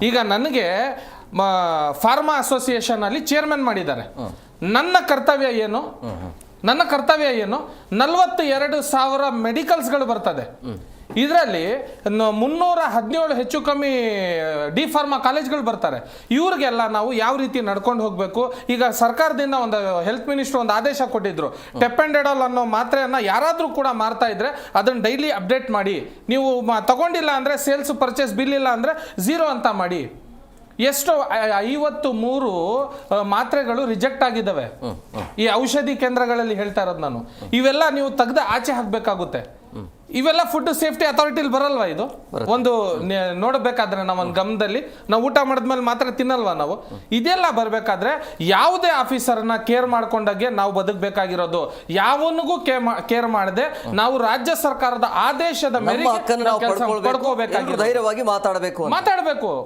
ಈಗ ನನಗೆ pharma association ಅಲ್ಲಿ ಚೇರ್ಮನ್ ಮಾಡಿದ್ದಾರೆ. ನನ್ನ ಕರ್ತವ್ಯ ಏನು? 42,000 ಮೆಡಿಕಲ್ಸ್ಗಳು ಬರ್ತದೆ. ಇದರಲ್ಲಿ 317 ಹೆಚ್ಚು ಕಮ್ಮಿ ಡಿ ಫಾರ್ಮಾ ಕಾಲೇಜ್ಗಳು ಬರ್ತಾರೆ. ಇವ್ರಿಗೆಲ್ಲ ನಾವು ಯಾವ ರೀತಿ ನಡ್ಕೊಂಡು ಹೋಗಬೇಕು? ಈಗ ಸರ್ಕಾರದಿಂದ ಒಂದು ಹೆಲ್ತ್ ಮಿನಿಸ್ಟರ್ ಒಂದು ಆದೇಶ ಕೊಟ್ಟಿದ್ರು, ಟೆಪೆಂಡೆಡಾಲ್ ಅನ್ನೋ ಮಾತ್ರೆಯನ್ನ ಯಾರಾದ್ರೂ ಕೂಡ ಮಾರ್ತಾ ಇದ್ರೆ ಅದನ್ನ ಡೈಲಿ ಅಪ್ಡೇಟ್ ಮಾಡಿ. ನೀವು ತಗೊಂಡಿಲ್ಲ ಅಂದ್ರೆ ಸೇಲ್ಸ್ ಪರ್ಚೇಸ್ ಬಿಲ್ ಇಲ್ಲ ಅಂದ್ರೆ 0 ಅಂತ ಮಾಡಿ. ಎಷ್ಟು 53 ಮಾತ್ರೆಗಳು ರಿಜೆಕ್ಟ್ ಆಗಿದ್ದಾವೆ ಈ ಔಷಧಿ ಕೇಂದ್ರಗಳಲ್ಲಿ, ಹೇಳ್ತಾ ಇರೋದು ನಾನು. ಇವೆಲ್ಲ ನೀವು ತೆಗೆದು ಆಚೆ ಹಾಕ್ಬೇಕಾಗುತ್ತೆ. ಇವೆಲ್ಲ ಫುಡ್ ಸೇಫ್ಟಿ ಅಥಾರಿಟಿಲಿ ಬರಲ್ವಾ? ಇದು ಒಂದು ನೋಡಬೇಕಾದ್ರೆ ನಾವು ಒಂದು ಗಮನದಲ್ಲಿ, ನಾವು ಊಟ ಮಾಡಿದ್ಮೇಲೆ ಮಾತ್ರ ತಿನ್ನಲ್ವಾ ನಾವು? ಇದೆಲ್ಲ ಬರಬೇಕಾದ್ರೆ ಯಾವುದೇ ಆಫೀಸರ್ನ ಕೇರ್ ಮಾಡ್ಕೊಂಡಾಗೆ ನಾವು ಬದುಕಬೇಕಾಗಿರೋದು. ಯಾವನಿಗೂ ಕೇರ್ ಮಾಡದೆ ನಾವು ರಾಜ್ಯ ಸರ್ಕಾರದ ಆದೇಶದ ಮೇರೆಗೆ ಧೈರ್ಯವಾಗಿ ಮಾತಾಡಬೇಕು.